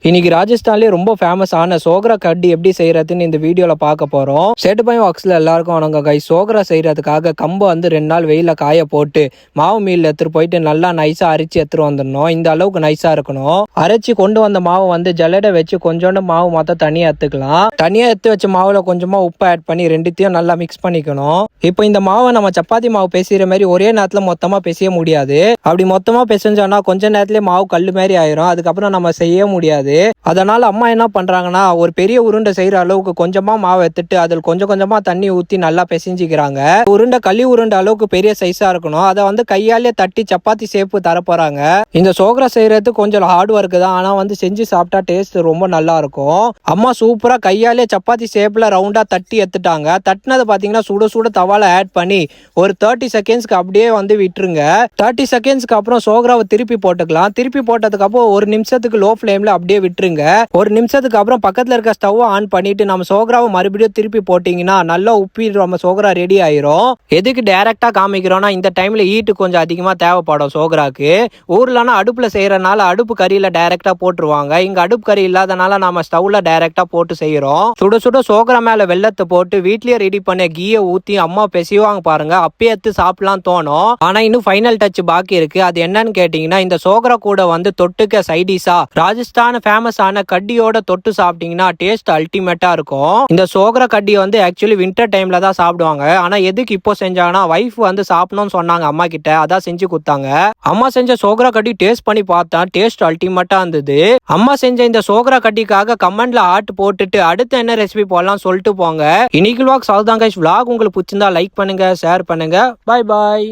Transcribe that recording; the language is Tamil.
இன்னைக்கு ராஜஸ்தான்லயே ரொம்ப ஃபேமஸ் ஆன சோக்ரா கட்டி எப்படி செய்யறதுன்னு இந்த வீடியோல பார்க்க போறோம். செட்டுபாய் வாக்ஸ்ல எல்லாருக்கும் வணக்கம் கை. சோக்ரா செய்யறதுக்காக கம்பை வந்து 2 நாள் வெயில காய போட்டு மாவு மீல் எடுத்துட்டு போயிட்டு நல்லா நைஸா அரைச்சி எடுத்துட்டு வந்துடணும். இந்த அளவுக்கு நைஸா இருக்கணும். அரைச்சி கொண்டு வந்த மாவு வந்து ஜல்லடை வச்சு கொஞ்சோண்டு மாவு மொத்தம் தனியா எடுத்துக்கலாம். தனியா எடுத்து வச்ச மாவுல கொஞ்சமா உப்பு ஆட் பண்ணி ரெண்டுத்தையும் நல்லா மிக்ஸ் பண்ணிக்கணும். இப்போ இந்த மாவை நம்ம சப்பாத்தி மாவு பேசுற மாதிரி ஒரே நேரத்துல மொத்தமா பேச முடியாது. அப்படி மொத்தமா பேசஞ்சோம்னா கொஞ்ச நேரத்திலே மாவு கல்லு மாதிரி ஆயிரும். அதுக்கப்புறம் நம்ம செய்ய முடியாது. அதனால அம்மா என்ன பண்றாங்கன்னா ஒரு பெரிய உருண்டை செய்யற அளவுக்கு கொஞ்சமா மாவு எடுத்துட்டு அதில் கொஞ்சம் கொஞ்சமா தண்ணி ஊத்தி நல்லா பிசைஞ்சிக்கிறாங்க. உருண்டை களி உருண்டை அளவுக்கு பெரிய சைஸா இருக்கணும். அதை வந்து கையாலே தட்டி சப்பாத்தி சேப்பு தர போறாங்க. இந்த சோக்ரா செய்யறது கொஞ்சம் ஹார்ட் ஒர்க் தான். ஆனா வந்து செஞ்சு சாப்பிட்டா டேஸ்ட் ரொம்ப நல்லா இருக்கும். அம்மா சூப்பரா கையாலே சப்பாத்தி சேப்ல ரவுண்டா தட்டி எடுத்துட்டாங்க. தட்டினது பாத்தீங்கன்னா சுட சுட தவால ஆட் பண்ணி ஒரு 30 செகண்ட்ஸ்க்கு அப்படியே வந்து விட்டுருங்க. 30 செகண்ட்ஸ்க்கு அப்புறம் சோக்ராவை திருப்பி போட்டுக்கலாம். திருப்பி போட்டதுக்கு அப்புறம் ஒரு நிமிஷத்துக்கு லோ ஃபிளேம்ல அப்படியே விட்டுருங்க. ஒரு நிமிஷத்துக்கு அப்புறம் பக்கத்துல இருக்க ஸ்டவ் ஆன் பண்ணிட்டு நம்ம சோக்ராவை மறுபடியும் திருப்பி போட்டீங்கன்னா நல்லா உப்பி நம்ம சோக்ரா ரெடி ஆயிரும். எதுக்கு டைரக்டா காமிக்கிறோம்னா இந்த டைம்ல ஹீட் கொஞ்சம் அதிகமா தேவைப்படும் சோக்ராக்கு. ஊர்லனா அடுப்புல செய்யறதுனால அடுப்பு கறியில டைரக்டா போட்டுருவாங்க. இங்க அடுப்பு கறி இல்லாதனால நம்ம ஸ்டவ்ல டைரக்டா போட்டு செய்யறோம். சுட சுட சோக்ரா மேல வெள்ளத்தை போட்டு வீட்லயே ரெடி பண்ண கீயை ஊத்தி அம்மா பெசிவாங்க பாருங்க. அப்பயே எடுத்து சாப்பிடலாம் தோணும். ஆனா இன்னும் ஃபைனல் டச் பாக்கி இருக்கு. அது என்னன்னு கேட்டீங்கன்னா இந்த சோக்ரா கூட வந்து தொட்டுக்க சைடிஷா ராஜஸ்தான் ஃபேமஸ் ஆன கட்டியோட தொட்டு சாப்பிட்டீங்கன்னா டேஸ்ட் அல்டிமேட்டா இருக்கும். இந்த சோக்ரா கட்டி வந்து ஆக்சுவலி வின்டர் டைம்ல தான் சாப்பிடுவாங்க. ஆனா எதுக்கு இப்போ செஞ்சாங்கன்னா வைஃப் வந்து சாப்பிடணும்னு சொன்னாங்க அம்மா கிட்ட, அதான் செஞ்சு கொடுத்தாங்க. அம்மா செஞ்ச சோக்ரா கட்டி டேஸ்ட் பண்ணி பார்த்தா டேஸ்ட் அல்டிமேட்டா இருந்தது. அம்மா செஞ்ச இந்த சோக்ரா கட்டிக்காக கமெண்ட்ல ஆர்ட் போட்டுட்டு அடுத்து என்ன ரெசிபி போடலாம் சொல்லிட்டு போங்க. இன்னைக்கு vlog அவ்வளவுதான் guys. vlog உங்களுக்கு பிடிச்சிருந்தா லைக் பண்ணுங்க, ஷேர் பண்ணுங்க. Bye bye.